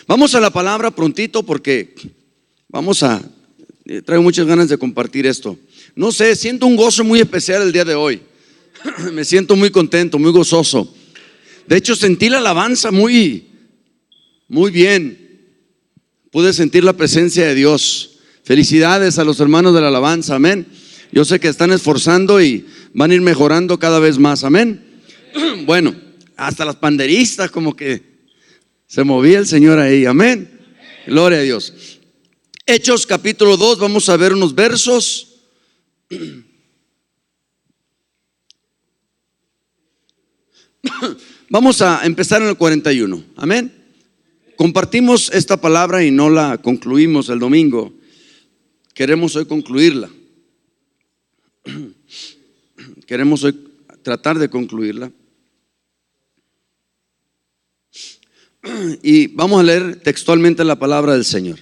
Vamos a la palabra prontito porque traigo muchas ganas de compartir esto. No sé, siento un gozo muy especial el día de hoy. Me siento muy contento, muy gozoso. De hecho, sentí la alabanza muy bien. Pude sentir la presencia de Dios. Felicidades a los hermanos de la alabanza, amén. Yo sé que están esforzando y van a ir mejorando cada vez más, amén. Bueno, hasta las panderistas como que se movía el Señor ahí, amén. Gloria a Dios. Hechos capítulo 2, vamos a ver unos versos. Vamos a empezar en el 41, amén. Compartimos esta palabra y no la concluimos el domingo. Queremos hoy concluirla. Queremos hoy tratar de concluirla. Y vamos a leer textualmente la palabra del Señor.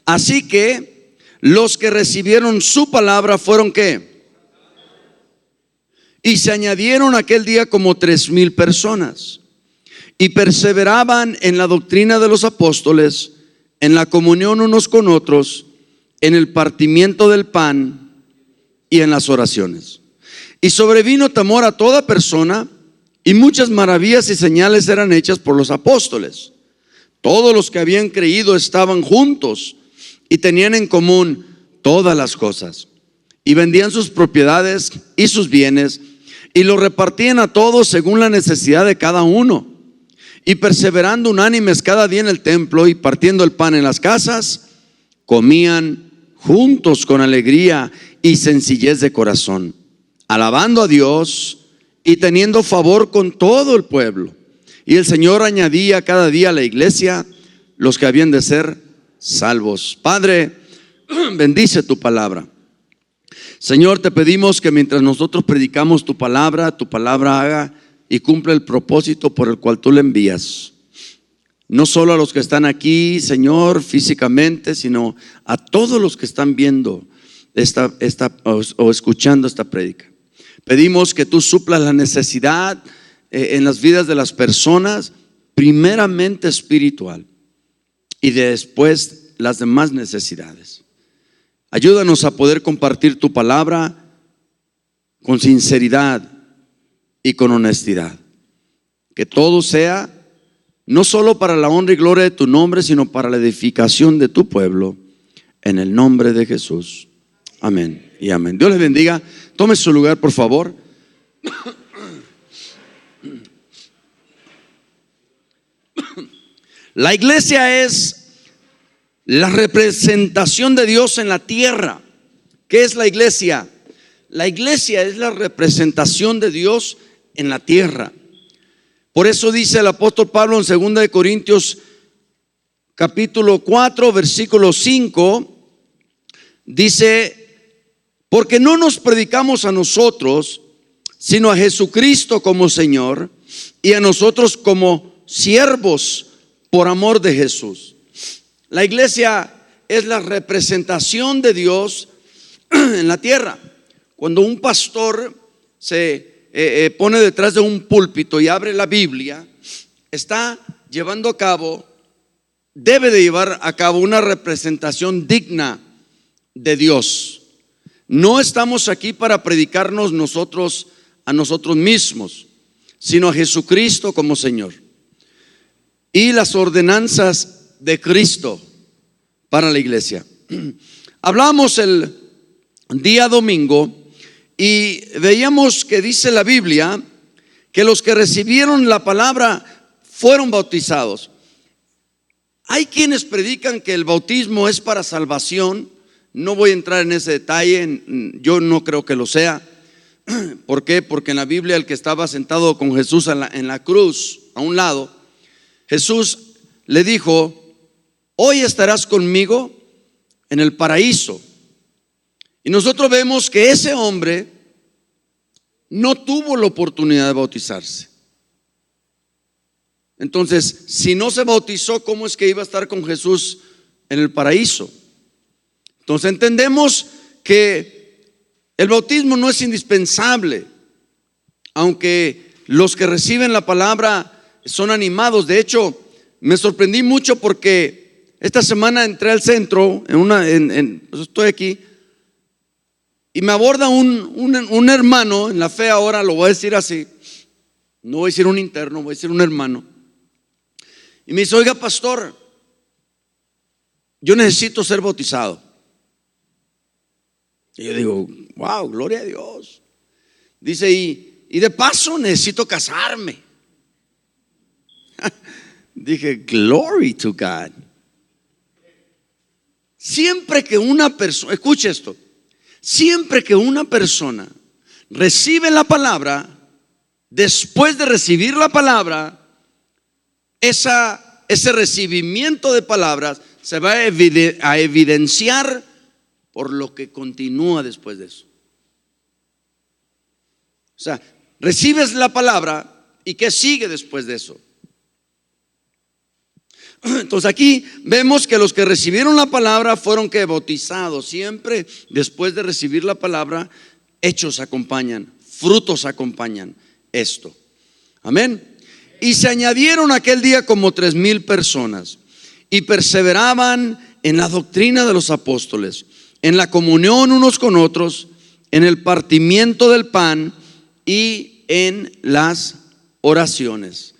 Así que los que recibieron su palabra fueron ¿qué? Y se añadieron aquel día como 3,000 personas. Y perseveraban en la doctrina de los apóstoles, en la comunión unos con otros, en el partimiento del pan y en las oraciones. Y sobrevino temor a toda persona, y muchas maravillas y señales eran hechas por los apóstoles. Todos los que habían creído estaban juntos y tenían en común todas las cosas. Y vendían sus propiedades y sus bienes y los repartían a todos según la necesidad de cada uno. Y perseverando unánimes cada día en el templo y partiendo el pan en las casas, comían juntos con alegría y sencillez de corazón, alabando a Dios y teniendo favor con todo el pueblo. Y el Señor añadía cada día a la iglesia los que habían de ser salvos. Padre, bendice tu palabra. Señor, te pedimos que mientras nosotros predicamos tu palabra haga y cumpla el propósito por el cual tú le envías. No solo a los que están aquí, Señor, físicamente, sino a todos los que están viendo o escuchando esta prédica. Pedimos que tú suplas la necesidad en las vidas de las personas, primeramente espiritual y después las demás necesidades. Ayúdanos a poder compartir tu palabra con sinceridad y con honestidad. Que todo sea no solo para la honra y gloria de tu nombre, sino para la edificación de tu pueblo, en el nombre de Jesús. Amén y amén. Dios les bendiga. Tome su lugar, por favor. La iglesia es la representación de Dios en la tierra. ¿Qué es la iglesia? La iglesia es la representación de Dios en la tierra. Por eso dice el apóstol Pablo en 2 de Corintios capítulo 4 versículo 5, dice: porque no nos predicamos a nosotros, sino a Jesucristo como Señor, y a nosotros como siervos por amor de Jesús. La iglesia es la representación de Dios en la tierra. Cuando un pastor se pone detrás de un púlpito y abre la Biblia, está llevando a cabo, debe de llevar a cabo una representación digna de Dios. No estamos aquí para predicarnos nosotros a nosotros mismos, sino a Jesucristo como Señor y las ordenanzas de Cristo para la iglesia. Hablamos el día domingo y veíamos que dice la Biblia que los que recibieron la palabra fueron bautizados. Hay quienes predican que el bautismo es para salvación. No voy a entrar en ese detalle, yo no creo que lo sea. ¿Por qué? Porque en la Biblia el que estaba sentado con Jesús en la cruz, a un lado, Jesús le dijo: hoy estarás conmigo en el paraíso. Y nosotros vemos que ese hombre no tuvo la oportunidad de bautizarse. Entonces, si no se bautizó, ¿cómo es que iba a estar con Jesús en el paraíso? Entonces entendemos que el bautismo no es indispensable, aunque los que reciben la palabra son animados. De hecho, me sorprendí mucho porque esta semana entré al centro, pues estoy aquí, y me aborda un hermano en la fe, ahora lo voy a decir así, no voy a decir un interno, voy a decir un hermano. Y me dice: oiga, pastor, yo necesito ser bautizado. Y yo digo: wow, gloria a Dios. Dice: y de paso necesito casarme. Dije: glory to God. Siempre que una persona, escuche esto, siempre que una persona recibe la palabra, después de recibir la palabra, ese recibimiento de palabras se va a evidenciar por lo que continúa después de eso. O sea, recibes la palabra y ¿qué sigue después de eso? Entonces aquí vemos que los que recibieron la palabra fueron que bautizados. Siempre después de recibir la palabra, hechos acompañan, frutos acompañan esto. Amén. Y se añadieron aquel día como 3,000 personas y perseveraban en la doctrina de los apóstoles, en la comunión unos con otros, en el partimiento del pan y en las oraciones.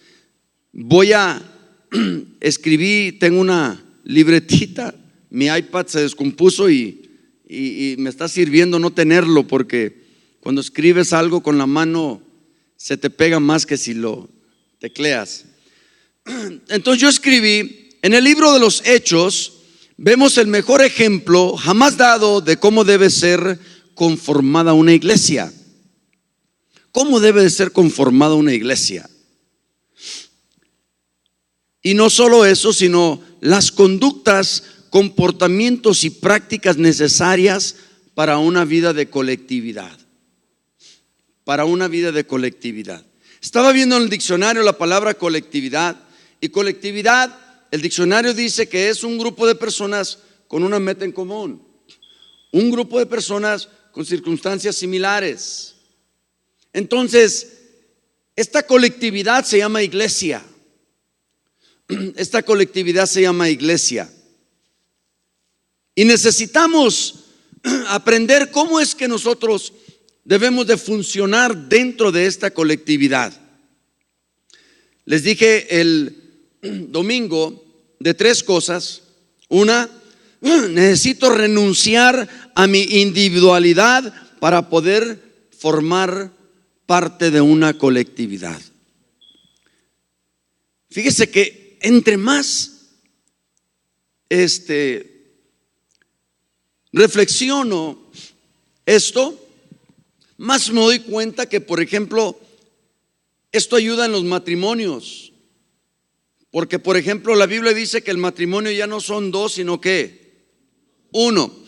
Escribí, tengo una libretita, mi iPad se descompuso y me está sirviendo no tenerlo, porque cuando escribes algo con la mano se te pega más que si lo tecleas. Entonces yo escribí: en el libro de los Hechos vemos el mejor ejemplo jamás dado de cómo debe ser conformada una iglesia. ¿Cómo debe de ser conformada una iglesia? Y no solo eso, sino las conductas, comportamientos y prácticas necesarias para una vida de colectividad. Para una vida de colectividad. Estaba viendo en el diccionario la palabra colectividad, y colectividad, el diccionario dice que es un grupo de personas con una meta en común, un grupo de personas con circunstancias similares. Entonces, esta colectividad se llama iglesia. Esta colectividad se llama iglesia. Y necesitamos aprender cómo es que nosotros debemos de funcionar dentro de esta colectividad. Les dije el domingo de 3 cosas. Una, necesito renunciar a mi individualidad para poder formar parte de una colectividad. Fíjese que entre más reflexiono esto, más me doy cuenta que, por ejemplo, esto ayuda en los matrimonios. Porque, por ejemplo, la Biblia dice que el matrimonio ya no son 2, sino que 1.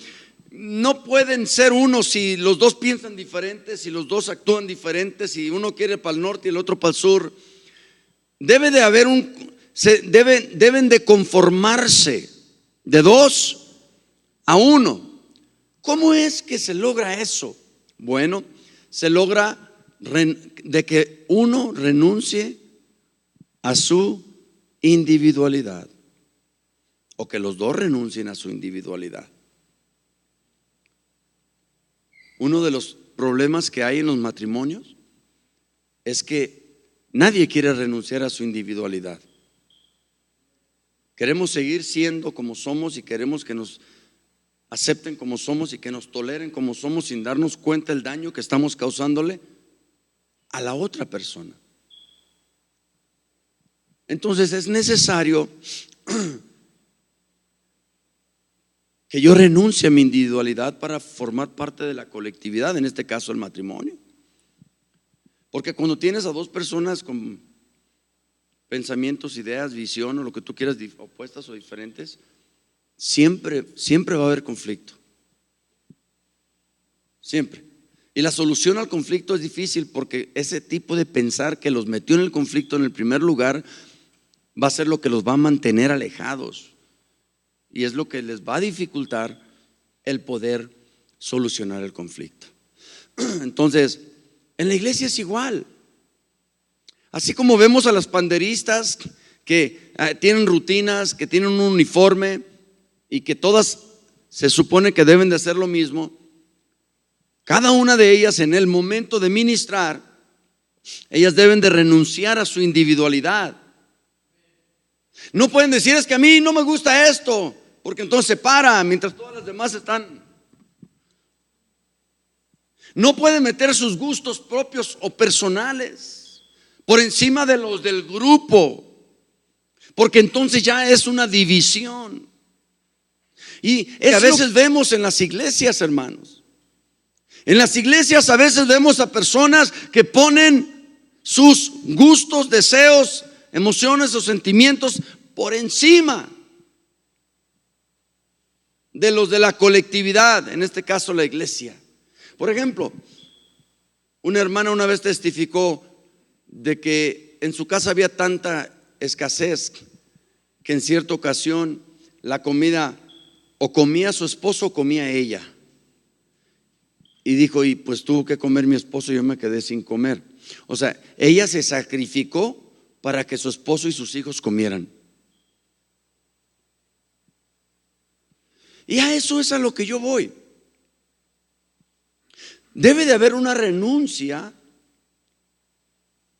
No pueden ser uno si los dos piensan diferentes, si los dos actúan diferentes, si uno quiere para el norte y el otro para el sur. Debe de haber deben de conformarse de 2 a 1. ¿Cómo es que se logra eso? Bueno, se logra de que uno renuncie a su individualidad, o que los dos renuncien a su individualidad. Uno de los problemas que hay en los matrimonios es que nadie quiere renunciar a su individualidad. Queremos seguir siendo como somos y queremos que nos acepten como somos y que nos toleren como somos, sin darnos cuenta del daño que estamos causándole a la otra persona. Entonces es necesario que yo renuncie a mi individualidad para formar parte de la colectividad, en este caso el matrimonio. Porque cuando tienes a 2 personas con pensamientos, ideas, visión o lo que tú quieras, opuestas o diferentes, siempre va a haber conflicto. Siempre. Y la solución al conflicto es difícil, porque ese tipo de pensar que los metió en el conflicto en el primer lugar va a ser lo que los va a mantener alejados, y es lo que les va a dificultar el poder solucionar el conflicto. Entonces, en la iglesia es igual. Así como vemos a las panderistas que tienen rutinas, que tienen un uniforme y que todas se supone que deben de hacer lo mismo. Cada una de ellas, en el momento de ministrar, ellas deben de renunciar a su individualidad. No pueden decir: es que a mí no me gusta esto, porque entonces se para mientras todas las demás están. No pueden meter sus gustos propios o personales por encima de los del grupo, porque entonces ya es una división. Y a veces vemos en las iglesias, hermanos, en las iglesias a veces vemos a personas que ponen sus gustos, deseos, emociones o sentimientos por encima de los de la colectividad, en este caso la iglesia. Por ejemplo, una hermana una vez testificó de que en su casa había tanta escasez que en cierta ocasión la comida o comía su esposo o comía ella. Y dijo: y pues tuvo que comer mi esposo y yo me quedé sin comer. O sea, ella se sacrificó para que su esposo y sus hijos comieran. Y a eso es a lo que yo voy. Debe de haber una renuncia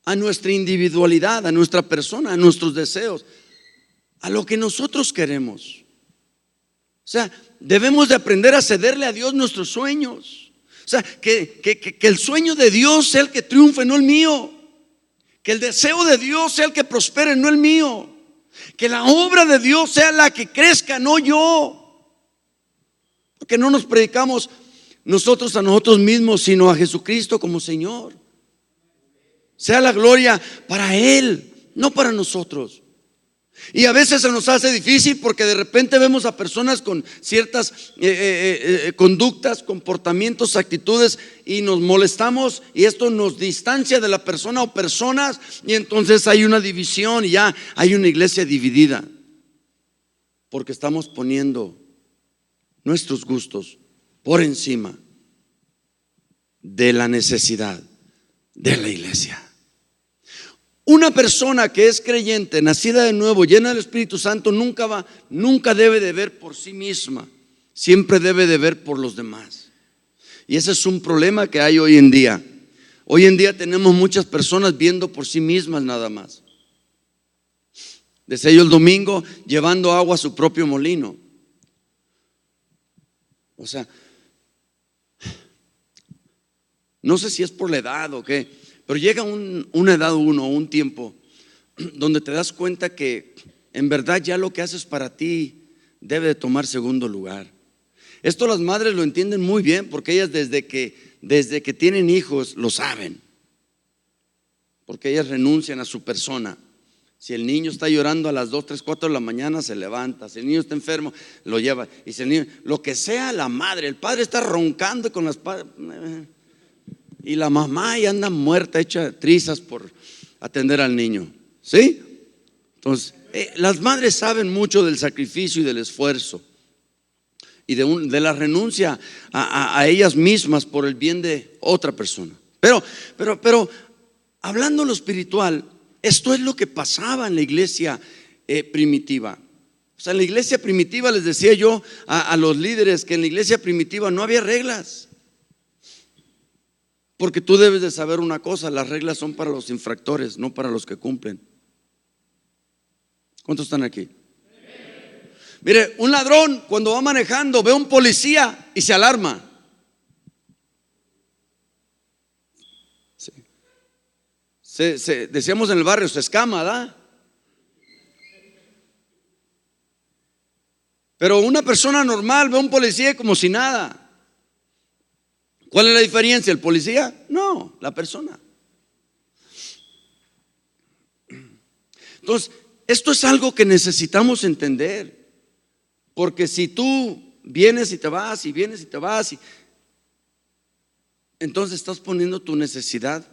a nuestra individualidad, a nuestra persona, a nuestros deseos, a lo que nosotros queremos. O sea, debemos de aprender a cederle a Dios nuestros sueños. O sea, que el sueño de Dios sea el que triunfe, no el mío. Que el deseo de Dios sea el que prospere, no el mío. Que la obra de Dios sea la que crezca, no yo. Porque no nos predicamos nosotros a nosotros mismos, sino a Jesucristo como Señor. Sea la gloria para Él, no para nosotros. Y a veces se nos hace difícil porque de repente vemos a personas con ciertas conductas, comportamientos, actitudes, y nos molestamos, y esto nos distancia de la persona o personas, y entonces hay una división y ya hay una iglesia dividida, porque estamos poniendo nuestros gustos por encima de la necesidad de la iglesia. Una persona que es creyente, nacida de nuevo, llena del Espíritu Santo, nunca debe de ver por sí misma, siempre debe de ver por los demás. Y ese es un problema que hay hoy en día. Hoy en día tenemos muchas personas viendo por sí mismas nada más. Decía yo el domingo, llevando agua a su propio molino. O sea, no sé si es por la edad o qué, pero llega una edad, un tiempo donde te das cuenta que en verdad ya lo que haces para ti debe de tomar segundo lugar. Esto las madres lo entienden muy bien, porque ellas desde que tienen hijos lo saben, porque ellas renuncian a su persona. Si el niño está llorando a las 2, 3, 4 de la mañana, se levanta. Si el niño está enfermo, lo lleva. Y si el niño, lo que sea la madre, el padre está roncando con las y la mamá ya anda muerta, hecha trizas por atender al niño. ¿Sí? Entonces, las madres saben mucho del sacrificio y del esfuerzo y de la renuncia a ellas mismas por el bien de otra persona. Pero hablando lo espiritual, esto es lo que pasaba en la iglesia primitiva. O sea, en la iglesia primitiva, les decía yo a los líderes que en la iglesia primitiva no había reglas. Porque tú debes de saber una cosa: las reglas son para los infractores, no para los que cumplen. ¿Cuántos están aquí? Mire, un ladrón cuando va manejando ve a un policía y se alarma. Decíamos en el barrio, se escama, ¿verdad? Pero una persona normal ve a un policía como si nada. ¿Cuál es la diferencia? ¿El policía? No, la persona. Entonces, esto es algo que necesitamos entender, porque si tú vienes y te vas y vienes y te vas, entonces estás poniendo tu necesidad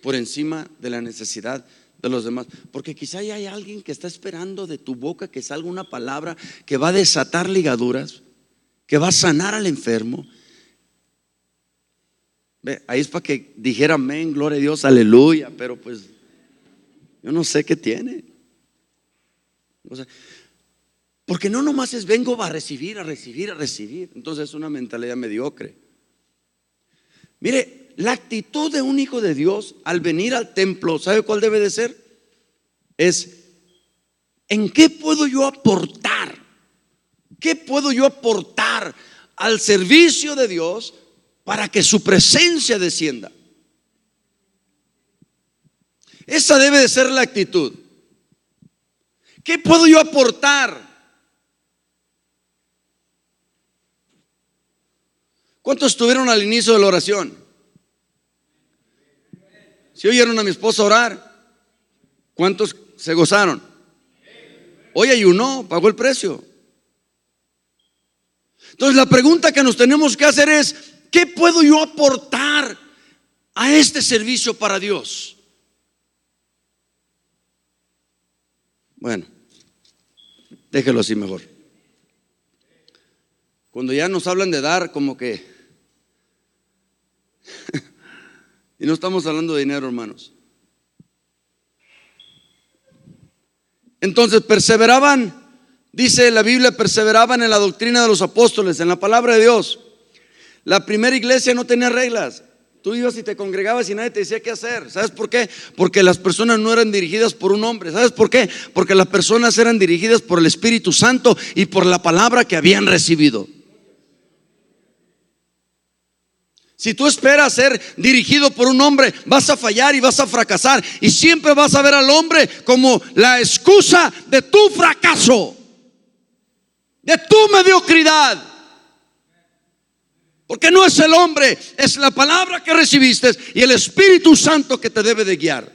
por encima de la necesidad de los demás. Porque quizá ya hay alguien que está esperando de tu boca que salga una palabra que va a desatar ligaduras, que va a sanar al enfermo. Ahí es para que dijera amén, gloria a Dios, aleluya. Pero pues yo no sé qué tiene. O sea, porque no nomás es vengo a recibir, a recibir, a recibir. Entonces es una mentalidad mediocre. Mire, la actitud de un hijo de Dios al venir al templo, ¿sabe cuál debe de ser? Es, ¿en qué puedo yo aportar? ¿Qué puedo yo aportar al servicio de Dios para que su presencia descienda? Esa debe de ser la actitud. ¿Qué puedo yo aportar? ¿Cuántos estuvieron al inicio de la oración? Si oyeron a mi esposa orar, ¿cuántos se gozaron? Hoy ayunó, pagó el precio. Entonces la pregunta que nos tenemos que hacer es, ¿qué puedo yo aportar a este servicio para Dios? Bueno, déjelo así mejor. Cuando ya nos hablan de dar, como que y no estamos hablando de dinero, hermanos. Entonces perseveraban, dice la Biblia, perseveraban en la doctrina de los apóstoles, en la palabra de Dios. La primera iglesia no tenía reglas. Tú ibas y te congregabas y nadie te decía qué hacer. ¿Sabes por qué? Porque las personas no eran dirigidas por un hombre. ¿Sabes por qué? Porque las personas eran dirigidas por el Espíritu Santo y por la palabra que habían recibido. Si tú esperas ser dirigido por un hombre, vas a fallar y vas a fracasar. Y siempre vas a ver al hombre como la excusa de tu fracaso, de tu mediocridad. Porque no es el hombre, es la palabra que recibiste y el Espíritu Santo que te debe de guiar.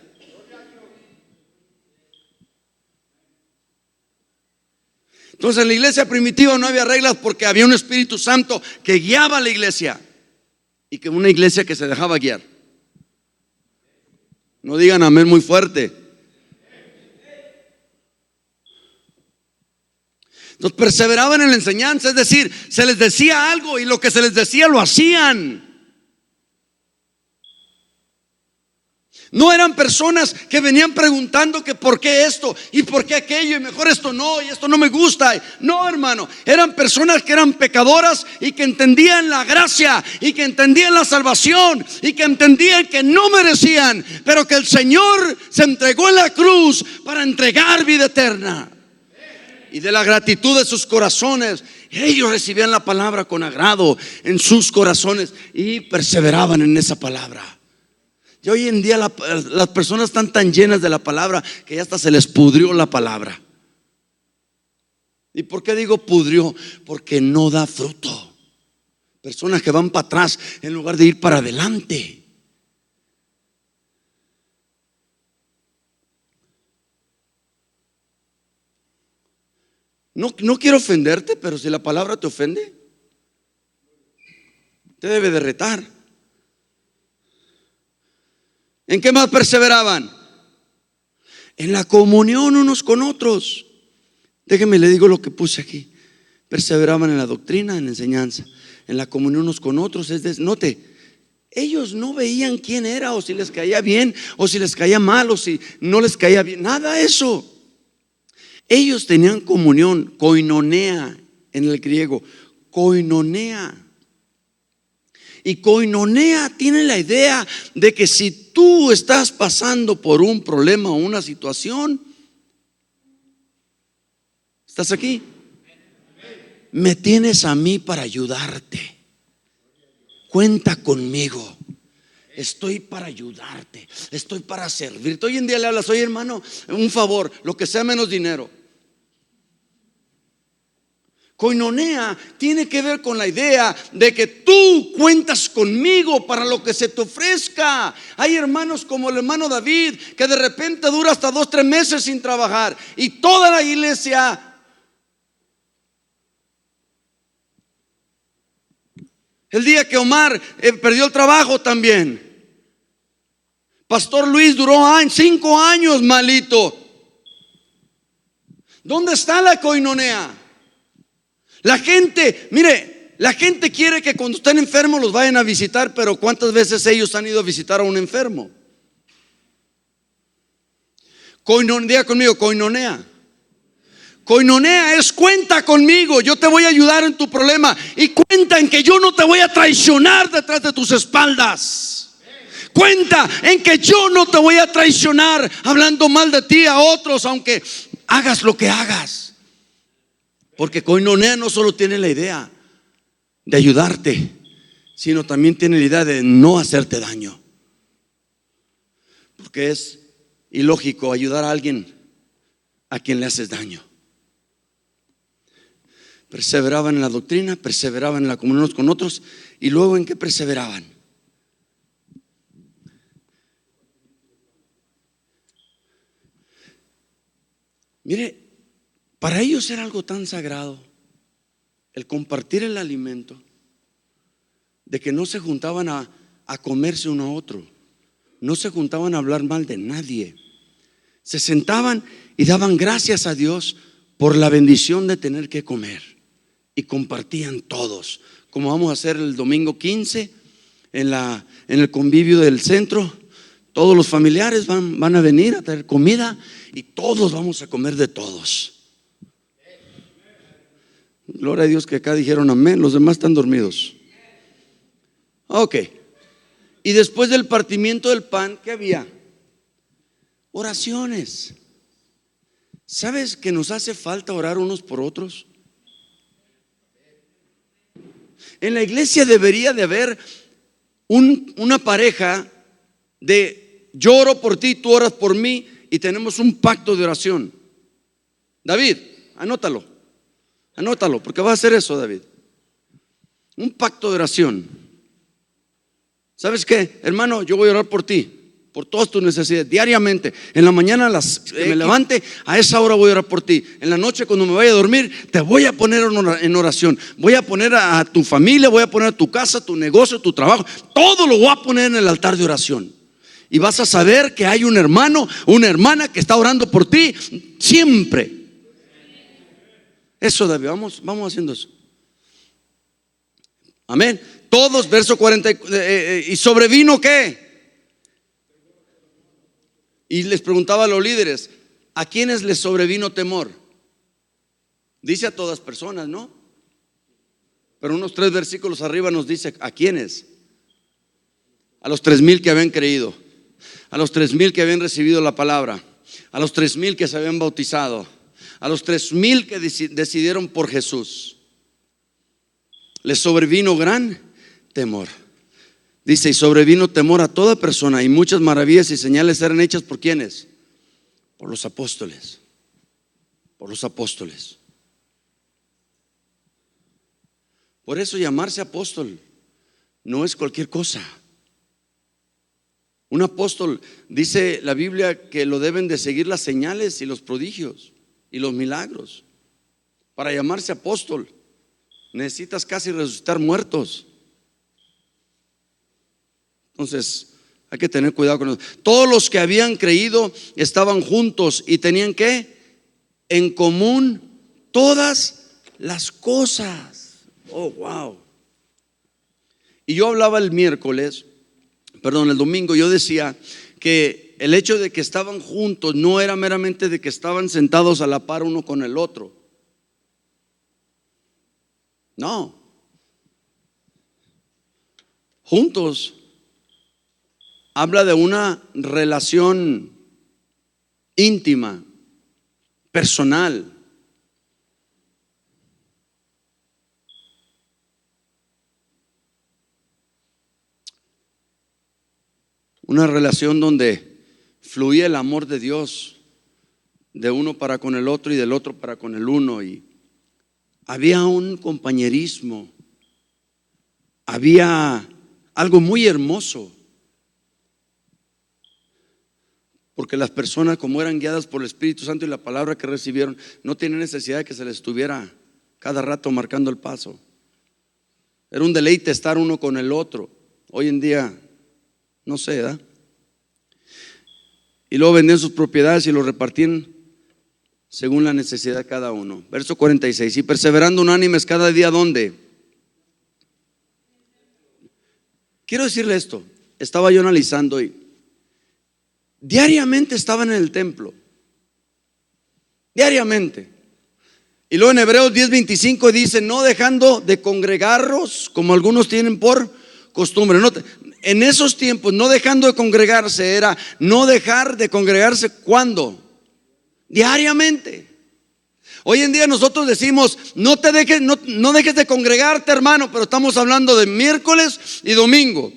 Entonces en la iglesia primitiva no había reglas porque había un Espíritu Santo que guiaba a la iglesia. Y que una iglesia que se dejaba guiar. No digan amén muy fuerte. Entonces perseveraban en la enseñanza, es decir, se les decía algo y lo que se les decía lo hacían. No eran personas que venían preguntando que por qué esto y por qué aquello y mejor esto no y esto no me gusta. No, hermano, eran personas que eran pecadoras y que entendían la gracia y que entendían la salvación y que entendían que no merecían, pero que el Señor se entregó en la cruz para entregar vida eterna. Y de la gratitud de sus corazones, ellos recibían la palabra con agrado en sus corazones y perseveraban en esa palabra. Y hoy en día las personas están tan llenas de la palabra que ya hasta se les pudrió la palabra. ¿Y por qué digo pudrió? Porque no da fruto. Personas que van para atrás en lugar de ir para adelante. No quiero ofenderte, pero si la palabra te ofende, te debe de retar. ¿En qué más perseveraban? En la comunión unos con otros. Déjeme le digo lo que puse aquí. Perseveraban en la doctrina, en la enseñanza, en la comunión unos con otros. Note, ellos no veían quién era, o si les caía bien, o si les caía mal, o si no les caía bien. Nada de eso. Ellos tenían comunión, koinonea en el griego, koinonea. Y koinonea tiene la idea de que si tú estás pasando por un problema o una situación, ¿estás aquí? Me tienes a mí para ayudarte. Cuenta conmigo. Estoy para ayudarte. Estoy para servirte. Hoy en día le hablas, oye hermano, un favor, lo que sea menos dinero. Koinonea tiene que ver con la idea de que tú cuentas conmigo para lo que se te ofrezca. Hay hermanos como el hermano David que de repente dura hasta 2-3 meses sin trabajar y toda la iglesia. El día que Omar perdió el trabajo también. Pastor Luis duró 5 años malito. ¿Dónde está la koinonea? La gente, mire, la gente quiere que cuando están enfermos los vayan a visitar, pero ¿cuántas veces ellos han ido a visitar a un enfermo? Diga conmigo, koinonea. Koinonea es cuenta conmigo, yo te voy a ayudar en tu problema. Y cuenta en que yo no te voy a traicionar detrás de tus espaldas. Cuenta en que yo no te voy a traicionar hablando mal de ti a otros, aunque hagas lo que hagas. Porque koinonea no solo tiene la idea de ayudarte, sino también tiene la idea de no hacerte daño. Porque es ilógico ayudar a alguien a quien le haces daño. Perseveraban en la doctrina, perseveraban en la comunión unos con otros. ¿Y luego en qué perseveraban? Mire, para ellos era algo tan sagrado el compartir el alimento, de que no se juntaban a comerse uno a otro, no se juntaban a hablar mal de nadie. Se sentaban y daban gracias a Dios por la bendición de tener que comer, y compartían todos, como vamos a hacer el domingo 15 en el convivio del centro. Todos los familiares van a venir a traer comida y todos vamos a comer de todos. Gloria a Dios que acá dijeron amén, los demás están dormidos. Ok. Y después del partimiento del pan, ¿qué había? Oraciones. ¿Sabes que nos hace falta orar unos por otros? En la iglesia debería de haber una pareja de yo oro por ti, tú oras por mí, y tenemos un pacto de oración. David, anótalo, porque va a hacer eso, David. Un pacto de oración. ¿Sabes qué, hermano? Yo voy a orar por ti, por todas tus necesidades, diariamente. En la mañana que me levante, a esa hora voy a orar por ti. En la noche cuando me vaya a dormir, te voy a poner en oración. Voy a poner a tu familia, voy a poner a tu casa, tu negocio, tu trabajo. Todo lo voy a poner en el altar de oración. Y vas a saber que hay un hermano, una hermana que está orando por ti siempre. Eso, David, vamos haciendo eso. Amén. Todos, verso 40. ¿Y sobrevino qué? Y les preguntaba a los líderes, ¿a quiénes les sobrevino temor? Dice a todas personas, ¿no? Pero unos 3 versículos arriba nos dice ¿a quiénes? A los 3,000 que habían creído, a los 3,000 que habían recibido la palabra, a los 3,000 que se habían bautizado, a los 3,000 que decidieron por Jesús. Les sobrevino gran temor. Dice, y sobrevino temor a toda persona, y muchas maravillas y señales eran hechas ¿por quiénes? Por los apóstoles. Por los apóstoles. Por eso llamarse apóstol no es cualquier cosa. Un apóstol, dice la Biblia, que lo deben de seguir las señales y los prodigios y los milagros. Para llamarse apóstol necesitas casi resucitar muertos. Entonces hay que tener cuidado con eso. Todos los que habían creído estaban juntos y tenían ¿qué? En común todas las cosas. Oh, wow. Y yo hablaba el domingo, yo decía que el hecho de que estaban juntos no era meramente de que estaban sentados a la par uno con el otro. No. Juntos habla de una relación íntima, personal. Una relación donde fluía el amor de Dios de uno para con el otro y del otro para con el uno, y había un compañerismo, había algo muy hermoso, porque las personas, como eran guiadas por el Espíritu Santo y la palabra que recibieron, no tenían necesidad de que se les estuviera cada rato marcando el paso. Era un deleite estar uno con el otro. Hoy en día no sé, ¿verdad? Y luego vendían sus propiedades y lo repartían según la necesidad de cada uno. Verso 46. Y perseverando unánimes cada día, ¿dónde? Quiero decirle esto. Estaba yo analizando y diariamente estaban en el templo. Diariamente. Y luego en Hebreos 10:25 dice: no dejando de congregarlos como algunos tienen por costumbre. En esos tiempos, no dejando de congregarse era no dejar de congregarse. ¿Cuándo? Diariamente. Hoy en día nosotros decimos: no dejes de congregarte, hermano, pero estamos hablando de miércoles y domingo.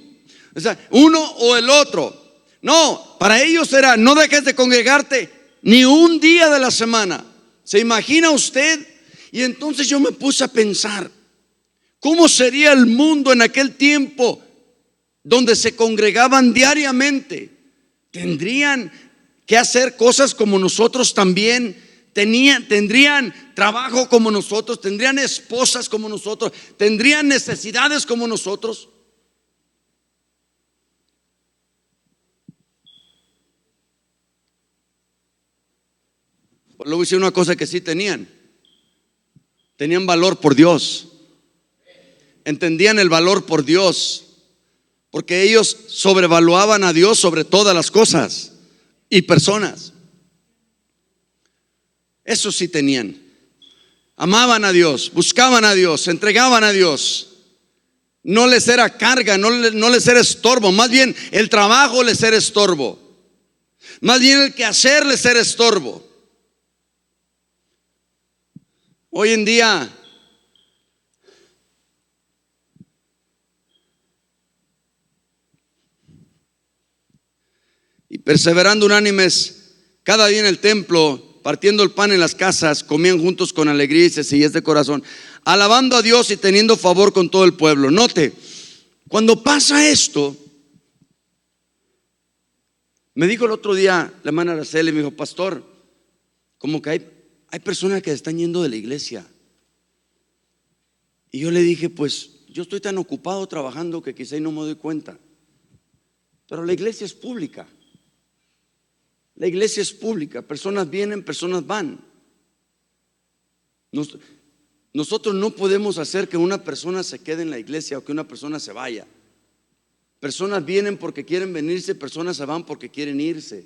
O sea, uno o el otro. No, para ellos era: no dejes de congregarte ni un día de la semana. ¿Se imagina usted? Y entonces yo me puse a pensar: ¿cómo sería el mundo en aquel tiempo donde se congregaban diariamente? Tendrían que hacer cosas como nosotros también. Tendrían trabajo como nosotros, tendrían esposas como nosotros, tendrían necesidades como nosotros. Luego hice una cosa que sí tenían valor por Dios, entendían el valor por Dios, porque ellos sobrevaluaban a Dios sobre todas las cosas y personas. Eso sí tenían. Amaban a Dios, buscaban a Dios, se entregaban a Dios. No les era carga, no les era estorbo. Más bien el trabajo les era estorbo. Más bien el quehacer les era estorbo. Hoy en día y perseverando unánimes cada día en el templo, partiendo el pan en las casas, comían juntos con alegría y sencillez de corazón, alabando a Dios y teniendo favor con todo el pueblo. Note, cuando pasa esto, me dijo el otro día la hermana Araceli, me dijo: pastor, como que hay personas que están yendo de la iglesia. Y yo le dije: pues yo estoy tan ocupado trabajando que quizá no me doy cuenta. Pero la iglesia es pública. La iglesia es pública. Personas vienen, personas van. Nosotros no podemos hacer que una persona se quede en la iglesia o que una persona se vaya. Personas vienen porque quieren venirse, personas se van porque quieren irse.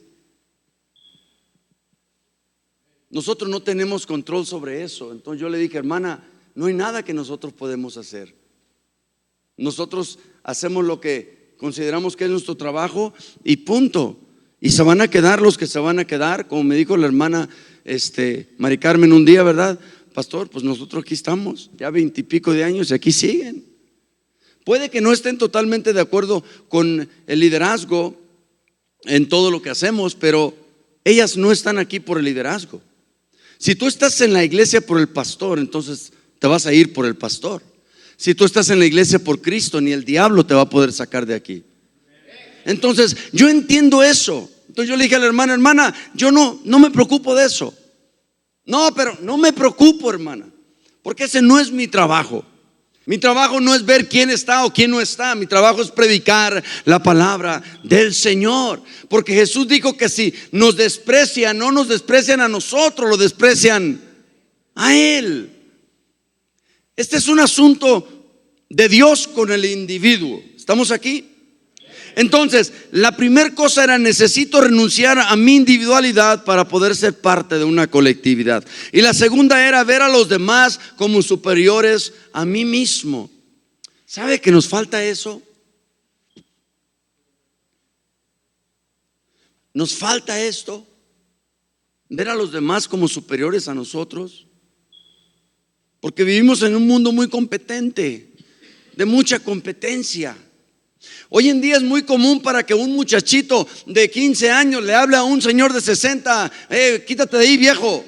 Nosotros no tenemos control sobre eso. Entonces yo le dije: hermana, no hay nada que nosotros podemos hacer. Nosotros hacemos lo que consideramos que es nuestro trabajo y punto. Y se van a quedar los que se van a quedar, como me dijo la hermana Mari Carmen un día, ¿verdad? Pastor, pues nosotros aquí estamos ya 20 y pico de años y aquí siguen. Puede que no estén totalmente de acuerdo con el liderazgo en todo lo que hacemos, pero ellas no están aquí por el liderazgo. Si tú estás en la iglesia por el pastor, entonces te vas a ir por el pastor. Si tú estás en la iglesia por Cristo, ni el diablo te va a poder sacar de aquí. Entonces yo entiendo eso. Entonces yo le dije a la hermana: hermana, yo no me preocupo de eso. No, pero no me preocupo, hermana, porque ese no es mi trabajo. Mi trabajo no es ver quién está o quién no está. Mi trabajo es predicar la palabra del Señor. Porque Jesús dijo que si nos desprecian, no nos desprecian a nosotros, lo desprecian a Él. Este es un asunto de Dios con el individuo. ¿Estamos aquí? Entonces, la primera cosa era: necesito renunciar a mi individualidad para poder ser parte de una colectividad. Y la segunda era ver a los demás como superiores a mí mismo. ¿Sabe que nos falta eso? Nos falta esto, ver a los demás como superiores a nosotros. Porque vivimos en un mundo muy competente, de mucha competencia. Hoy en día es muy común para que un muchachito de 15 años le hable a un señor de 60: quítate de ahí, viejo.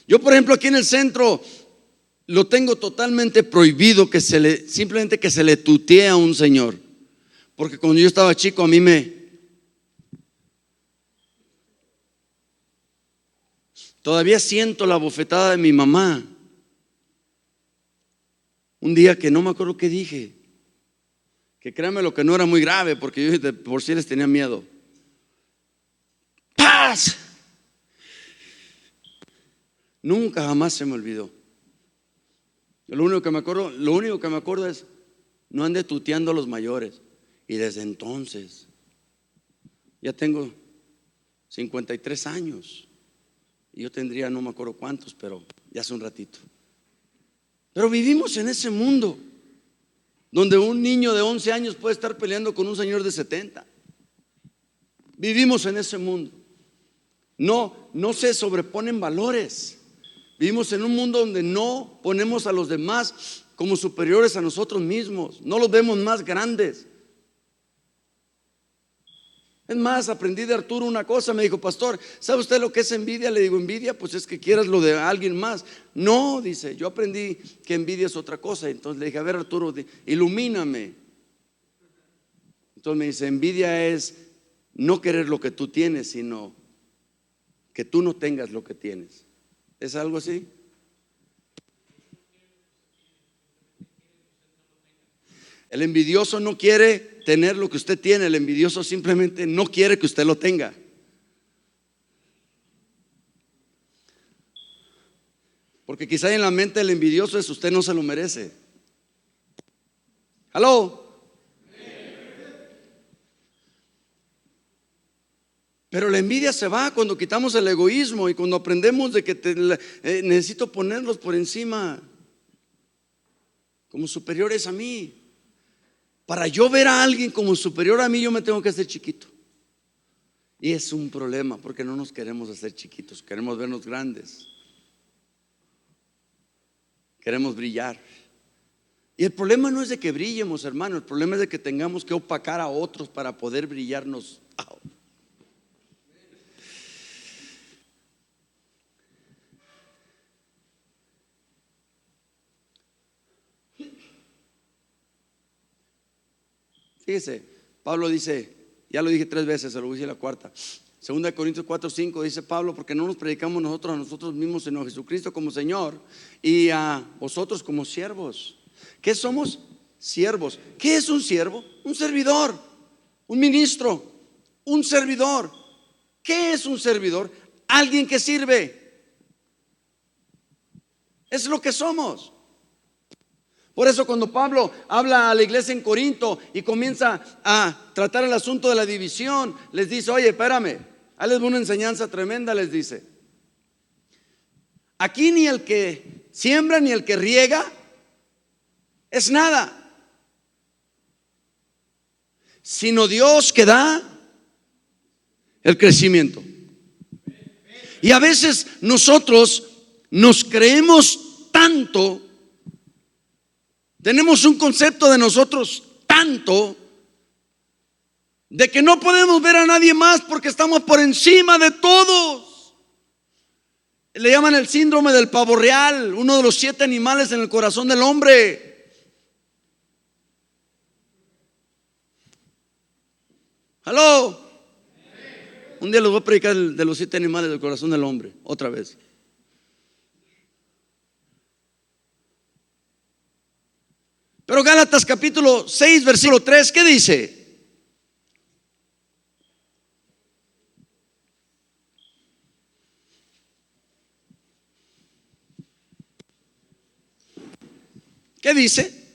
Yo, por ejemplo, aquí en el centro lo tengo totalmente prohibido que simplemente que se le tutee a un señor. Porque cuando yo estaba chico, a mí todavía siento la bofetada de mi mamá. Un día que no me acuerdo qué dije, que créanme lo que no era muy grave, porque yo de por sí les tenía miedo. ¡Paz! Nunca jamás se me olvidó. Lo único que me acuerdo es: no ande tuteando a los mayores. Y desde entonces ya tengo 53 años y yo tendría no me acuerdo cuántos, pero ya hace un ratito. Pero vivimos en ese mundo donde un niño de 11 años puede estar peleando con un señor de 70. Vivimos en ese mundo. No se sobreponen valores. Vivimos en un mundo donde no ponemos a los demás como superiores a nosotros mismos. No los vemos más grandes. Es más, aprendí de Arturo una cosa. Me dijo: pastor, ¿sabe usted lo que es envidia? Le digo: envidia, pues es que quieras lo de alguien más. No, dice, yo aprendí que envidia es otra cosa. Entonces le dije: a ver, Arturo, ilumíname. Entonces me dice: envidia es no querer lo que tú tienes, sino que tú no tengas lo que tienes. ¿Es algo así? El envidioso no quiere tener lo que usted tiene. El envidioso simplemente no quiere que usted lo tenga. Porque quizá en la mente del envidioso es: usted no se lo merece. ¿Aló? Pero la envidia se va cuando quitamos el egoísmo y cuando aprendemos de que necesito ponerlos por encima como superiores a mí. Para yo ver a alguien como superior a mí, yo me tengo que hacer chiquito. Y es un problema porque no nos queremos hacer chiquitos, queremos vernos grandes, queremos brillar. Y el problema no es de que brillemos, hermano, el problema es de que tengamos que opacar a otros para poder brillarnos. Fíjese, Pablo dice, ya lo dije 3 veces, se lo voy a decir la cuarta. 2 Corintios 4:5 dice Pablo: porque no nos predicamos nosotros a nosotros mismos, sino a Jesucristo como Señor y a vosotros como siervos. ¿Qué somos? Siervos. ¿Qué es un siervo? Un servidor, un ministro, un servidor. ¿Qué es un servidor? Alguien que sirve. Es lo que somos. Por eso cuando Pablo habla a la iglesia en Corinto y comienza a tratar el asunto de la división, les dice: oye, espérame, ahí les doy una enseñanza tremenda. Les dice: aquí ni el que siembra ni el que riega es nada, sino Dios que da el crecimiento. Y a veces nosotros nos creemos tanto, tenemos un concepto de nosotros tanto, de que no podemos ver a nadie más porque estamos por encima de todos. Le llaman el síndrome del pavo real, uno de los 7 animales en el corazón del hombre. ¿Aló? Un día les voy a predicar de los 7 animales del corazón del hombre, otra vez. Pero Gálatas capítulo 6 versículo 3, ¿qué dice? ¿Qué dice?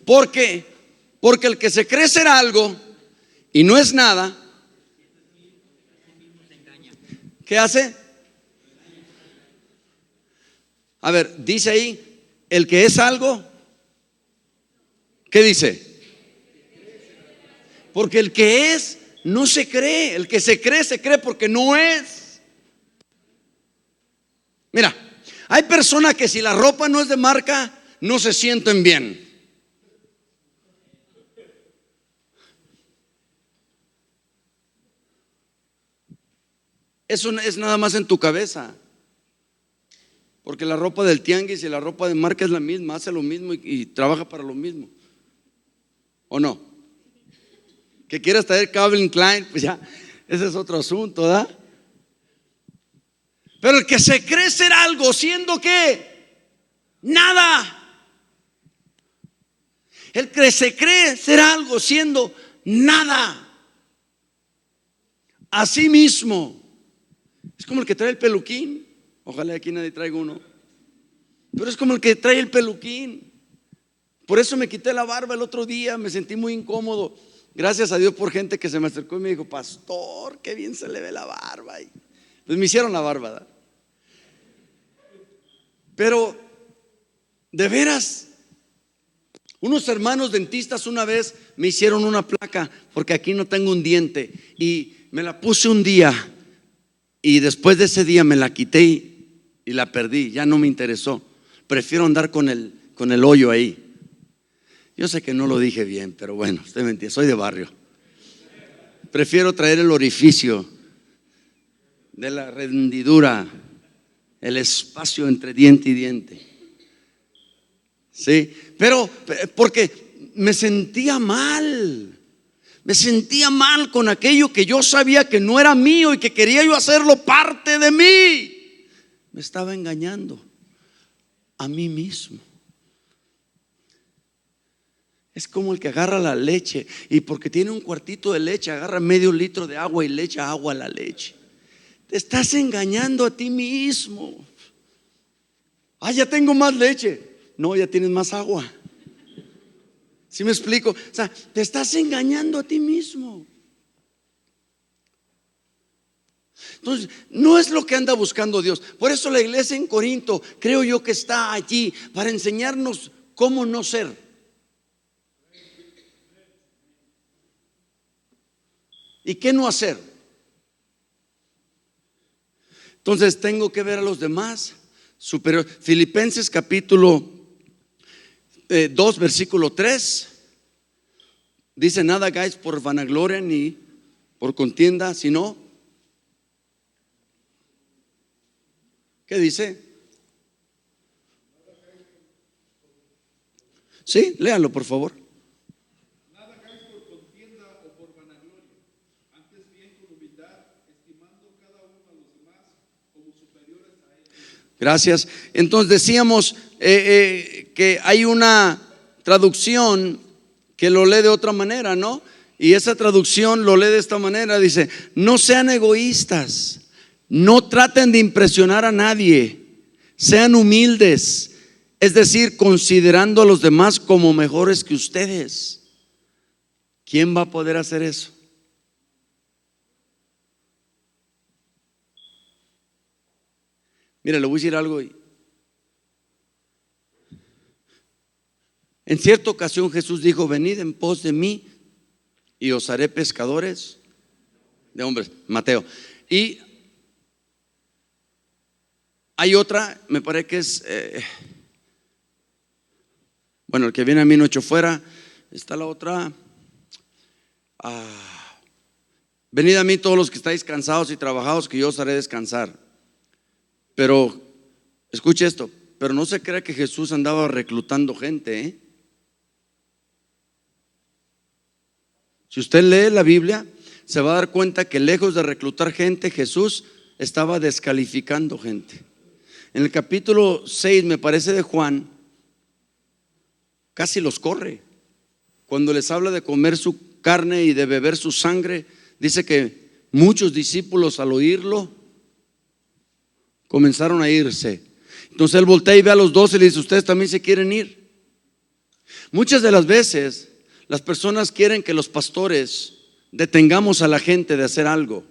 Porque el que se cree ser algo y no es nada, ¿qué hace? A ver, dice ahí, el que es algo, ¿qué dice? Porque el que es no se cree. El que se cree porque no es. Mira, hay personas que si la ropa no es de marca, no se sienten bien. Eso es nada más en tu cabeza. Porque la ropa del tianguis y la ropa de marca es la misma, hace lo mismo y trabaja para lo mismo. ¿O no? Que quieras traer Calvin Klein, pues ya, ese es otro asunto, ¿verdad? Pero el que se cree ser algo, siendo que nada. El que se cree ser algo, siendo nada. Así mismo. Es como el que trae el peluquín. Ojalá aquí nadie traiga uno. Pero es como el que trae el peluquín. Por eso me quité la barba el otro día. Me sentí muy incómodo. Gracias a Dios por gente que se me acercó y me dijo: pastor, qué bien se le ve la barba. Y Pues me hicieron la barba, ¿verdad? Pero, de veras, unos hermanos dentistas una vez me hicieron una placa porque aquí no tengo un diente y me la puse un día y después de ese día me la quité y la perdí, ya no me interesó. Prefiero andar con el hoyo ahí. Yo sé que no lo dije bien, pero bueno, usted me entiende, soy de barrio. Prefiero traer el orificio de la hendidura, el espacio entre diente y diente. Sí, pero porque me sentía mal con aquello que yo sabía que no era mío y que quería yo hacerlo parte de mí. Me estaba engañando a mí mismo. Es como el que agarra la leche y porque tiene un cuartito de leche agarra medio litro de agua y le echa agua a la leche. Te estás engañando a ti mismo. Ya tengo más leche. No, ya tienes más agua. ¿Sí me explico? O sea, te estás engañando a ti mismo. Entonces, no es lo que anda buscando Dios. Por eso la iglesia en Corinto, creo yo que está allí para enseñarnos cómo no ser. ¿Y qué no hacer? Entonces tengo que ver a los demás superior. Filipenses capítulo 2 versículo 3 dice: nada hagáis por vanagloria ni por contienda, sino, ¿qué dice? Sí, léalo por favor. Nada hagáis por contienda o por vanagloria, antes bien con humildad, estimando cada uno a los demás como superiores a él. Gracias. Entonces decíamos que hay una traducción que lo lee de otra manera, ¿no? Y esa traducción lo lee de esta manera, dice: no sean egoístas, no traten de impresionar a nadie, sean humildes, es decir, considerando a los demás como mejores que ustedes. ¿Quién va a poder hacer eso? Mira, le voy a decir algo. En cierta ocasión Jesús dijo: venid en pos de mí y os haré pescadores de hombres. Mateo. Y hay otra, me parece que es bueno, el que viene a mí no echo fuera. Está la otra: venid a mí todos los que estáis cansados y trabajados, que yo os haré descansar. Pero escuche esto: pero no se crea que Jesús andaba reclutando gente, ¿eh? Si usted lee la Biblia, se va a dar cuenta que lejos de reclutar gente, Jesús estaba descalificando gente. En el capítulo 6, me parece, de Juan, casi los corre. Cuando les habla de comer su carne y de beber su sangre, dice que muchos discípulos, al oírlo, comenzaron a irse. Entonces él voltea y ve a los 12 y le dice: ustedes también se quieren ir. Muchas de las veces las personas quieren que los pastores detengamos a la gente de hacer algo.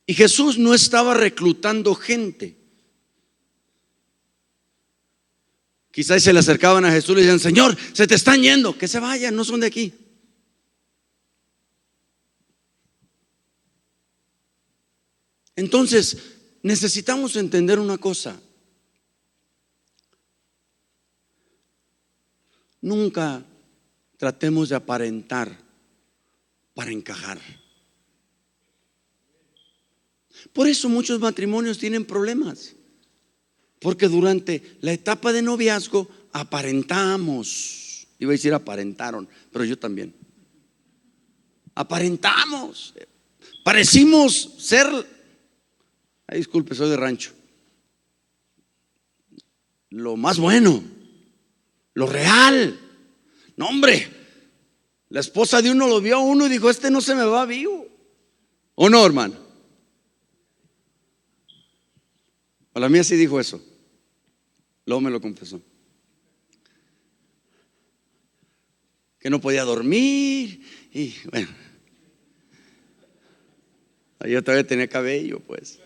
Y Jesús no estaba reclutando gente. Quizás se le acercaban a Jesús y le decían: Señor, se te están yendo, que se vayan, no son de aquí. Entonces necesitamos entender una cosa: nunca tratemos de aparentar para encajar. Por eso muchos matrimonios tienen problemas, porque durante la etapa de noviazgo aparentamos. Iba a decir aparentaron, pero yo también. Aparentamos, parecimos ser, disculpe, soy de rancho, lo más bueno, lo real. No, hombre, la esposa de uno lo vio a uno y dijo: este no se me va vivo. ¿O no, hermano? A la mía sí dijo eso. Luego me lo confesó. que no podía dormir. Y bueno, yo todavía tenía cabello, pues.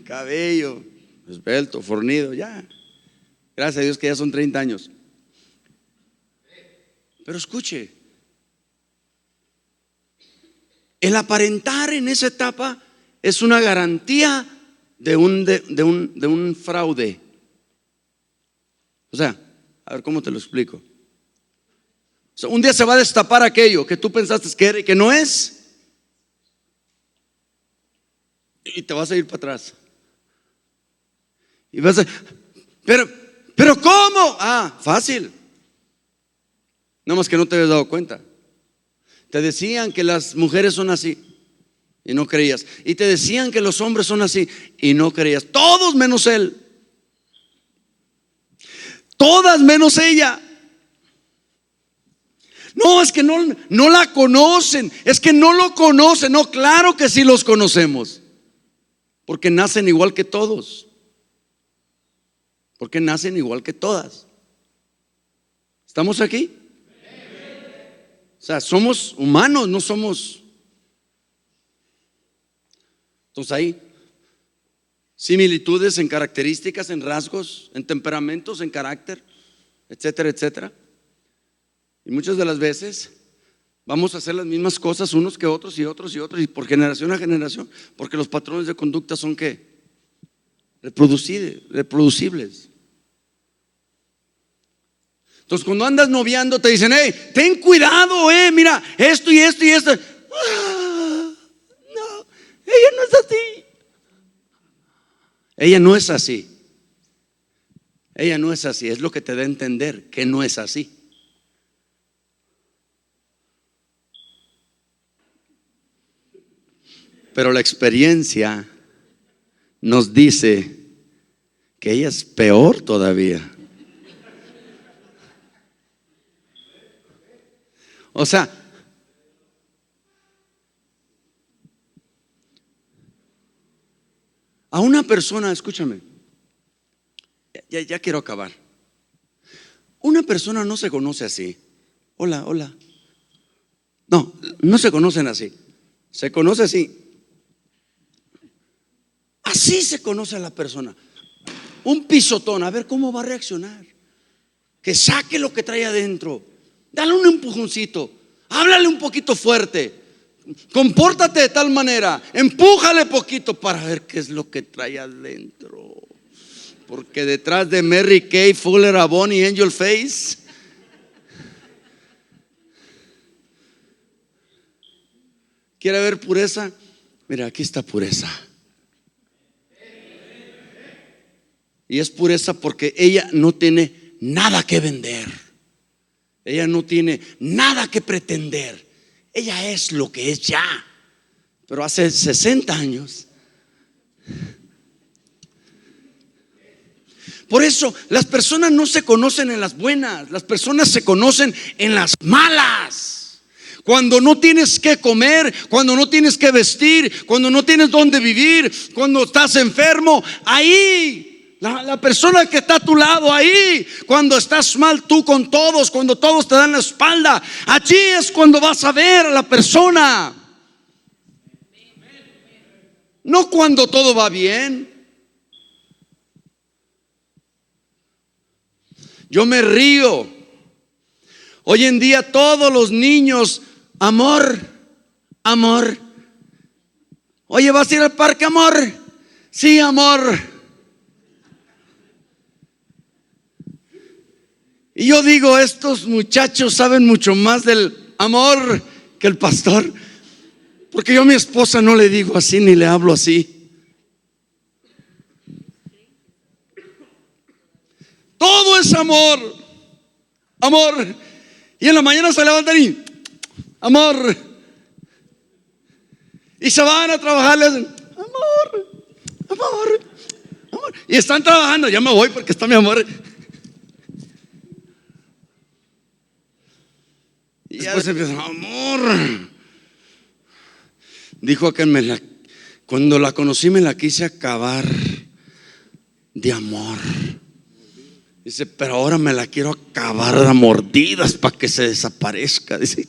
Cabello, esbelto, fornido, ya. Gracias a Dios que ya son 30 años. Pero escuche, el aparentar en esa etapa es una garantía de un fraude. O sea, a ver cómo te lo explico. O sea, un día se va a destapar aquello que tú pensaste que era y que no es, y te vas a ir para atrás. Y vas a, pero ¿cómo? Ah, fácil. Nada más que no te habías dado cuenta. Te decían que las mujeres son así y no creías. Y te decían que los hombres son así y no creías. Todos menos él. Todas menos ella. No, es que no la conocen. Es que no lo conocen. No, claro que sí los conocemos. Porque nacen igual que todos. Porque nacen igual que todas. ¿Estamos aquí? O sea, somos humanos, no somos. Entonces hay similitudes en características, en rasgos, en temperamentos, en carácter, etcétera, etcétera. Y muchas de las veces vamos a hacer las mismas cosas unos que otros y otros y otros, y por generación a generación, porque los patrones de conducta son ¿qué? Reproducibles. Entonces cuando andas noviando te dicen, hey, ten cuidado, mira, esto y esto y esto. No, ella no es así. Ella no es así. Ella no es así. Es lo que te da a entender que no es así. Pero la experiencia nos dice que ella es peor todavía. O sea, a una persona, escúchame, ya quiero acabar. Una persona no se conoce así. Hola, hola. No, no se conocen así. Se conoce así. Así se conoce a la persona. Un pisotón, a ver cómo va a reaccionar. Que saque lo que trae adentro. Dale un empujoncito. Háblale un poquito fuerte. Compórtate de tal manera. Empújale poquito para ver qué es lo que trae adentro. Porque detrás de Mary Kay, Fuller, Avon y Angel Face, ¿quiere ver pureza? Mira, aquí está pureza. Y es pureza porque ella no tiene nada que vender. Ella no tiene nada que pretender. Ella es lo que es ya. Pero hace 60 años. Por eso las personas no se conocen en las buenas. Las personas se conocen en las malas. Cuando no tienes que comer, cuando no tienes que vestir, cuando no tienes dónde vivir, cuando estás enfermo, ahí la persona que está a tu lado, ahí cuando estás mal tú con todos, cuando todos te dan la espalda, allí es cuando vas a ver a la persona. No cuando todo va bien. Yo me río. Hoy en día todos los niños, amor, amor. Oye, ¿vas a ir al parque, amor? Sí, amor. Y yo digo, estos muchachos saben mucho más del amor que el pastor. Porque yo a mi esposa no le digo así ni le hablo así. Todo es amor. Amor. Y en la mañana se levantan y amor. Y se van a trabajar, le hacen amor, amor, amor. Y están trabajando, ya me voy porque está mi amor. Y después empiezan, amor. Dijo aquel, cuando la conocí me la quise acabar de amor. Dice, pero ahora me la quiero acabar a mordidas para que se desaparezca. Dice,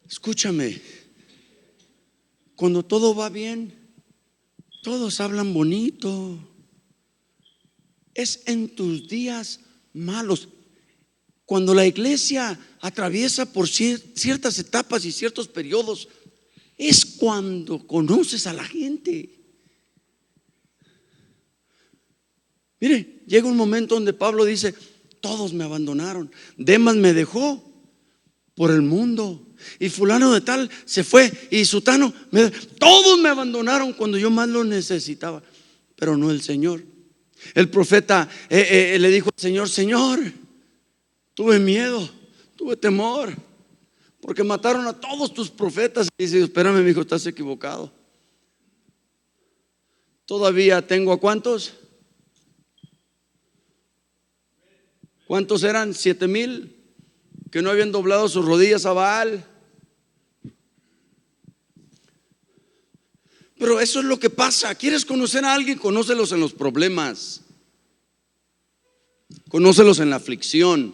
escúchame, cuando todo va bien, todos hablan bonito. Es en tus días malos, cuando la iglesia atraviesa por ciertas etapas y ciertos periodos, es cuando conoces a la gente. Mire, llega un momento donde Pablo dice, todos me abandonaron, Demas me dejó por el mundo, y fulano de tal se fue, y sutano, todos me abandonaron cuando yo más lo necesitaba, pero no el Señor. El profeta le dijo al Señor, Señor, tuve miedo, tuve temor, porque mataron a todos tus profetas. Y dice, espérame, mi hijo, estás equivocado. Todavía tengo ¿a cuántos? ¿Cuántos eran? 7,000 que no habían doblado sus rodillas a Baal. Pero eso es lo que pasa. ¿Quieres conocer a alguien? Conócelos en los problemas, conócelos en la aflicción,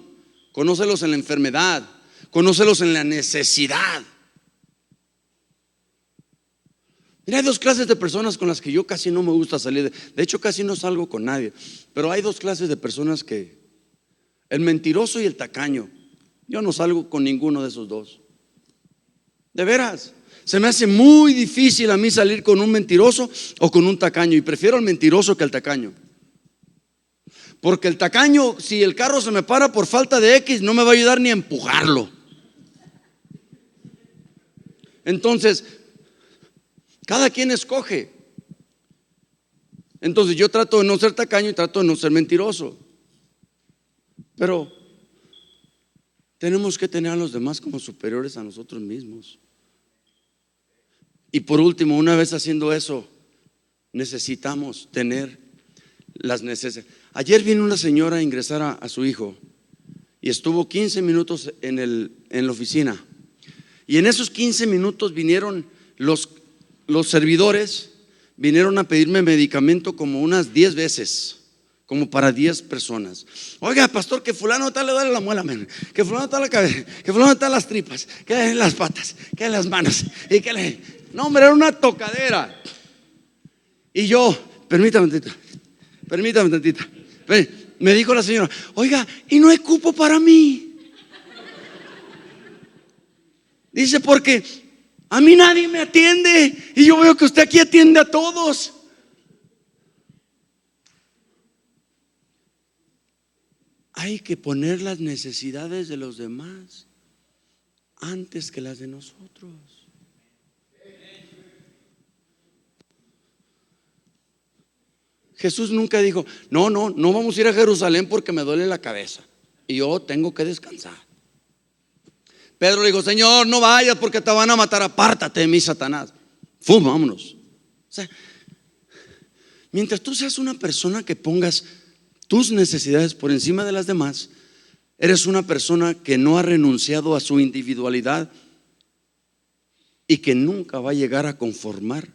conócelos en la enfermedad, conócelos en la necesidad. Mira, hay dos clases de personas con las que yo casi no me gusta salir. De hecho, casi no salgo con nadie. Pero hay dos clases de personas que, el mentiroso y el tacaño. Yo no salgo con ninguno de esos dos. De veras, se me hace muy difícil a mí salir con un mentiroso o con un tacaño. Y prefiero al mentiroso que al tacaño. Porque el tacaño, si el carro se me para por falta de X, no me va a ayudar ni a empujarlo. Entonces, cada quien escoge. Entonces yo trato de no ser tacaño y trato de no ser mentiroso. Pero tenemos que tener a los demás como superiores a nosotros mismos. Y por último, una vez haciendo eso, necesitamos tener las necesidades. Ayer vino una señora a ingresar a su hijo y estuvo 15 minutos en la oficina. Y en esos 15 minutos vinieron los servidores, vinieron a pedirme medicamento como unas 10 veces, como para 10 personas. Oiga, pastor, que fulano tal le duele la muela, que fulano tal la cabeza, que fulano tal las tripas, que las patas, que las manos, y que no, hombre, era una tocadera. Y yo, permítame tantito. Me dijo la señora, oiga, y no hay cupo para mí. Dice, porque a mí nadie me atiende y yo veo que usted aquí atiende a todos. Hay que poner las necesidades de los demás antes que las de nosotros. Jesús nunca dijo, no vamos a ir a Jerusalén porque me duele la cabeza y yo tengo que descansar. Pedro le dijo, Señor, no vayas porque te van a matar, apártate de mí, Satanás. Vámonos. O sea, mientras tú seas una persona que pongas tus necesidades por encima de las demás, eres una persona que no ha renunciado a su individualidad y que nunca va a llegar a conformar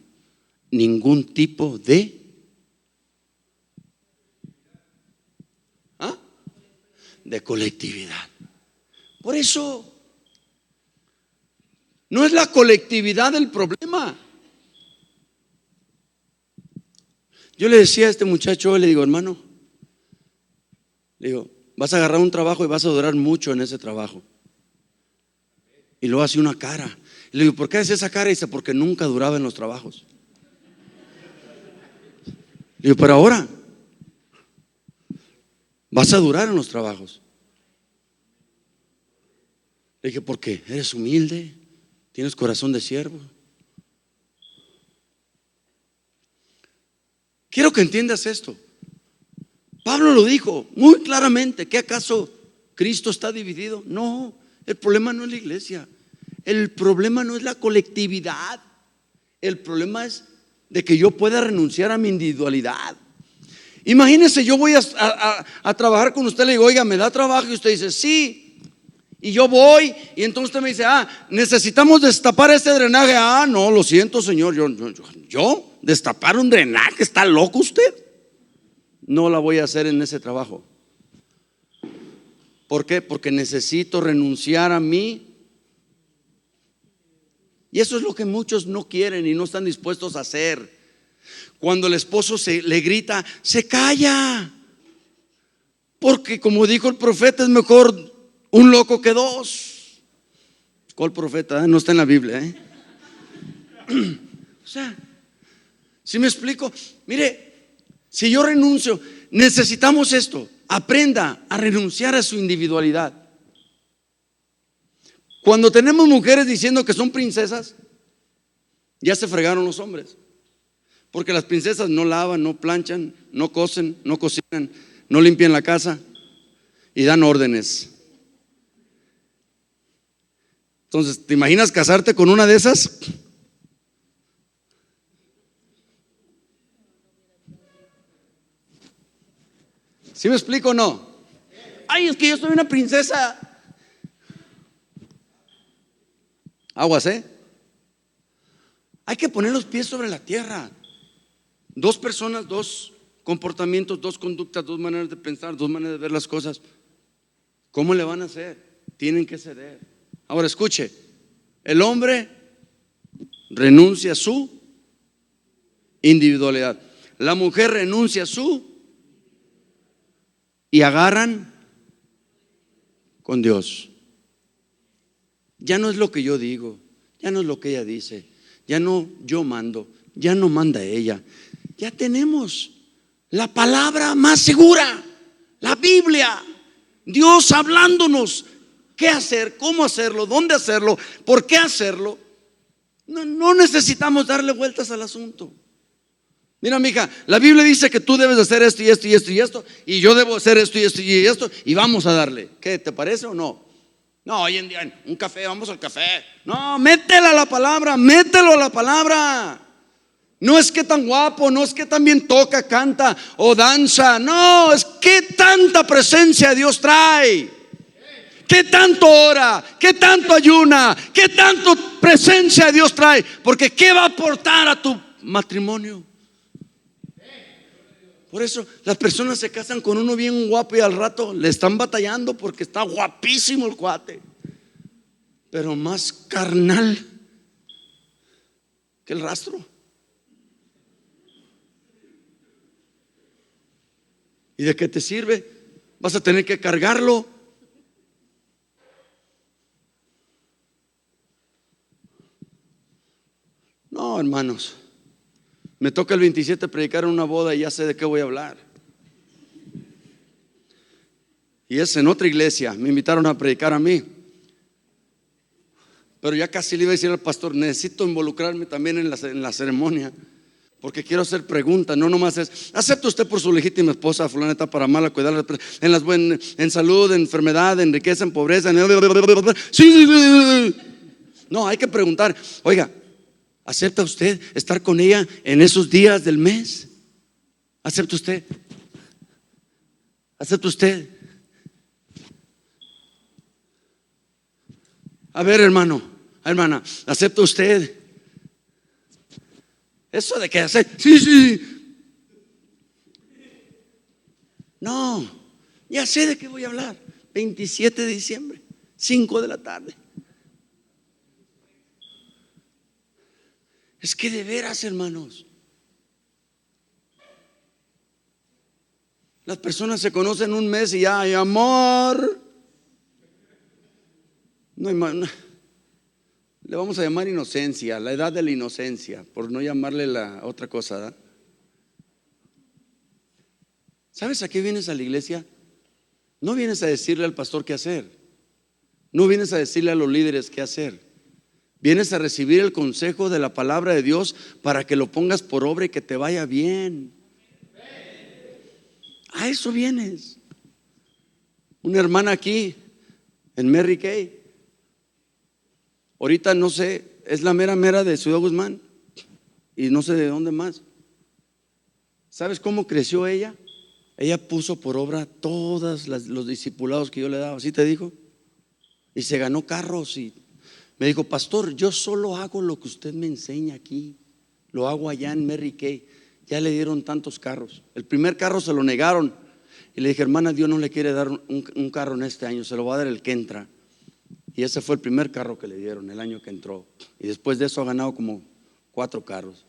ningún tipo de colectividad. Por eso no es la colectividad el problema. Yo le decía a este muchacho, le digo, hermano, le digo, vas a agarrar un trabajo y vas a durar mucho en ese trabajo. Y luego hace una cara. Y le digo, ¿por qué hace esa cara? Y dice, porque nunca duraba en los trabajos. Le digo, pero ahora vas a durar en los trabajos. Le dije, ¿por qué? Eres humilde, tienes corazón de siervo. Quiero que entiendas esto. Pablo lo dijo muy claramente. ¿Qué acaso Cristo está dividido? No, el problema no es la iglesia. El problema no es la colectividad. El problema es de que yo pueda renunciar a mi individualidad. Imagínese, yo voy a trabajar con usted, le digo, oiga, ¿me da trabajo? Y usted dice, sí. Y yo voy, y entonces usted me dice, necesitamos destapar este drenaje. No, lo siento, señor, yo destapar un drenaje, ¿está loco usted? no la voy a hacer en ese trabajo. ¿Por qué? Porque necesito renunciar a mí. Y eso es lo que muchos no quieren y no están dispuestos a hacer. Cuando el esposo le grita, se calla. Porque como dijo el profeta, es mejor un loco que dos. ¿Cuál profeta? No está en la Biblia, O sea, ¿sí me explico? Mire, si yo renuncio, necesitamos esto. Aprenda a renunciar a su individualidad. Cuando tenemos mujeres diciendo que son princesas, ya se fregaron los hombres. Porque las princesas no lavan, no planchan, no cosen, no cocinan, no limpian la casa y dan órdenes. Entonces, ¿te imaginas casarte con una de esas? ¿Sí me explico o no? Ay, es que yo soy una princesa. Aguas, Hay que poner los pies sobre la tierra. Dos personas, dos comportamientos, dos conductas, dos maneras de pensar, dos maneras de ver las cosas. ¿Cómo le van a hacer? Tienen que ceder. Ahora escuche, el hombre renuncia a su individualidad. La mujer renuncia a su y agarran con Dios. Ya no es lo que yo digo, ya no es lo que ella dice, ya no yo mando, ya no manda ella. Ya tenemos la palabra más segura, la Biblia, Dios hablándonos qué hacer, cómo hacerlo, dónde hacerlo, por qué hacerlo. No necesitamos darle vueltas al asunto. Mira, mija, la Biblia dice que tú debes hacer esto y esto y esto y esto, y yo debo hacer esto y esto y esto, y vamos a darle. ¿Qué te parece o no? No, hoy en día un café, vamos al café. No, métela a la palabra, mételo a la palabra. No es que tan guapo, no es que tan bien toca, canta o danza. No, es que tanta presencia Dios trae. ¿Qué tanto ora? ¿Qué tanto ayuna? ¿Qué tanto presencia Dios trae? Porque ¿qué va a aportar a tu matrimonio? Por eso las personas se casan con uno bien guapo y al rato le están batallando porque está guapísimo el cuate, pero más carnal que el rastro. ¿Y de qué te sirve? Vas a tener que cargarlo. No, hermanos, me toca el 27 predicar en una boda y ya sé de qué voy a hablar. Y es en otra iglesia, me invitaron a predicar a mí. Pero ya casi le iba a decir al pastor, necesito involucrarme también en la ceremonia, porque quiero hacer preguntas. No nomás es, ¿acepta usted por su legítima esposa fulaneta para amarla, cuidarla en salud, en enfermedad, en riqueza, en pobreza? Sí. No, hay que preguntar, oiga, ¿acepta usted estar con ella en esos días del mes? ¿Acepta usted? ¿Acepta usted? A ver, hermano, hermana, ¿acepta usted? Eso de que hacer, sí. No, ya sé de qué voy a hablar. 27 de diciembre, 5 de la tarde. Es que de veras, hermanos, las personas se conocen un mes y ya hay amor. No hay más. Le vamos a llamar inocencia, la edad de la inocencia, por no llamarle la otra cosa, ¿verdad? ¿Sabes a qué vienes a la iglesia? No vienes a decirle al pastor qué hacer. No vienes a decirle a los líderes qué hacer. Vienes a recibir el consejo de la palabra de Dios para que lo pongas por obra y que te vaya bien. A eso vienes. Una hermana aquí en Mary Kay, ahorita no sé, es la mera de Ciudad Guzmán y no sé de dónde más. ¿Sabes cómo creció ella? Ella puso por obra todos los discipulados que yo le daba, ¿sí te dijo? Y se ganó carros y me dijo, pastor, yo solo hago lo que usted me enseña aquí, lo hago allá en Mary Kay. ya le dieron tantos carros. El primer carro se lo negaron y le dije, hermana, Dios no le quiere dar un carro en este año, se lo va a dar el que entra. Y ese fue el primer carro que le dieron el año que entró. Y después de eso ha ganado como 4 carros.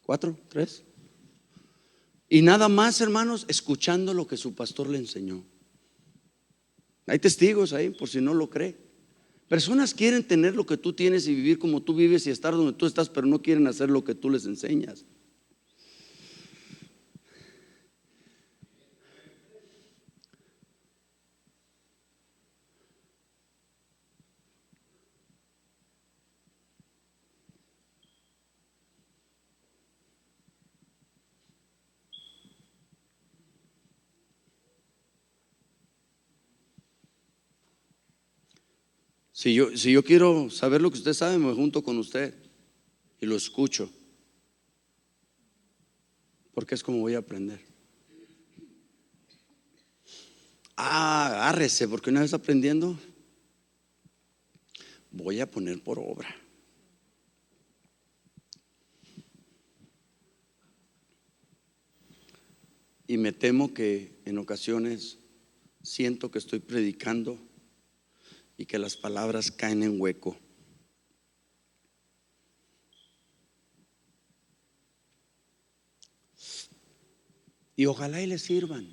4, 3. Y nada más, hermanos, escuchando lo que su pastor le enseñó. Hay testigos ahí, por si no lo cree. Personas quieren tener lo que tú tienes y vivir como tú vives y estar donde tú estás, pero no quieren hacer lo que tú les enseñas. Si yo quiero saber lo que usted sabe, me junto con usted y lo escucho, porque es como voy a aprender. Agárrese, porque una vez aprendiendo, voy a poner por obra. Y me temo que en ocasiones siento que estoy predicando y que las palabras caen en hueco. Y ojalá y les sirvan.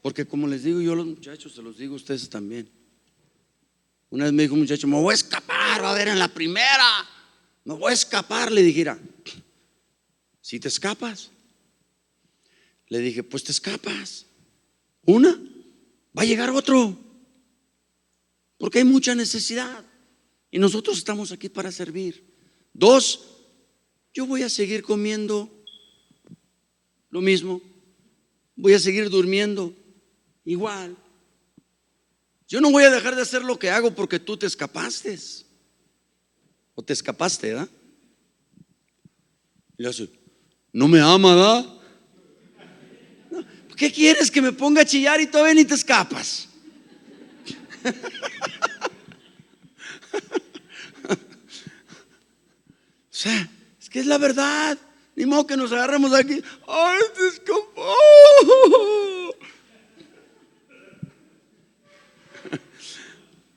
Porque como les digo yo a los muchachos, se los digo a ustedes también. Una vez me dijo un muchacho, me voy a escapar, va a ver en la primera, me voy a escapar. Le dije, si te escapas, le dije, pues te escapas. Una, va a llegar otro, porque hay mucha necesidad y nosotros estamos aquí para servir. 2, yo voy a seguir comiendo lo mismo, voy a seguir durmiendo igual. Yo no voy a dejar de hacer lo que hago porque tú te escapaste o te escapaste, ¿verdad? Y le hace, no me ama, ¿verdad? No, ¿qué quieres, que me ponga a chillar y todavía ni te escapas? O sea, es que es la verdad. Ni modo que nos agarremos aquí. ¡Ay, te escapó!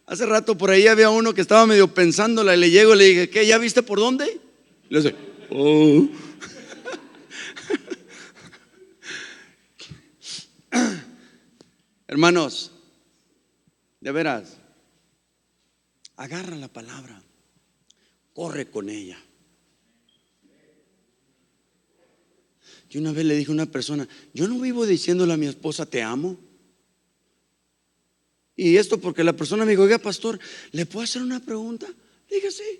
Hace rato por ahí había uno que estaba medio pensándola y le llego y le dije, ¿qué? ¿Ya viste por dónde? Y le dice, oh. Hermanos, de veras, agarra la palabra, corre con ella. Yo una vez le dije a una persona, yo no vivo diciéndole a mi esposa te amo. Y esto porque la persona me dijo, oiga, pastor, ¿le puedo hacer una pregunta? Le dije, sí.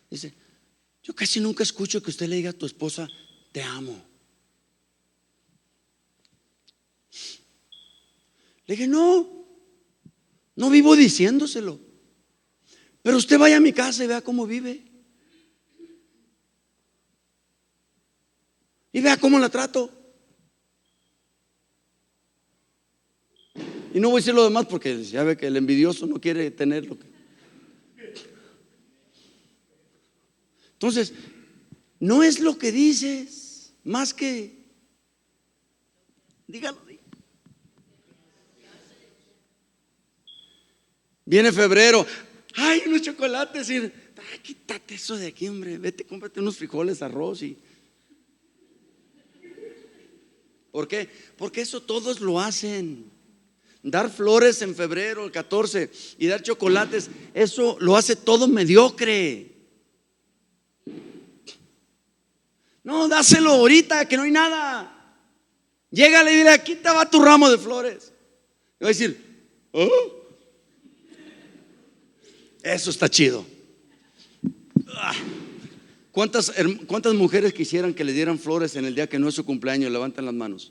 Dice, yo casi nunca escucho que usted le diga a tu esposa te amo. Le dije, no vivo diciéndoselo, pero usted vaya a mi casa y vea cómo vive y vea cómo la trato. Y no voy a decir lo demás porque ya ve que el envidioso no quiere tener lo que. Entonces, no es lo que dices, más que dígalo. Viene febrero, ay, unos chocolates, y quítate eso de aquí, hombre, vete, cómprate unos frijoles, arroz y. ¿Por qué? Porque eso todos lo hacen. Dar flores en febrero, el 14, y dar chocolates, eso lo hace todo mediocre. No, dáselo ahorita que no hay nada. Llégale y dile, aquí te va tu ramo de flores. Y va a decir, oh, eso está chido. ¿Cuántas mujeres quisieran que le dieran flores en el día que no es su cumpleaños? Levanten las manos.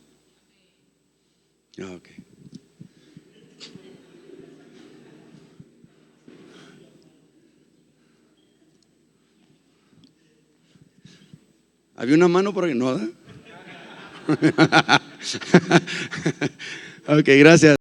Okay. ¿Había una mano por ahí? No, ¿eh? Ok, gracias.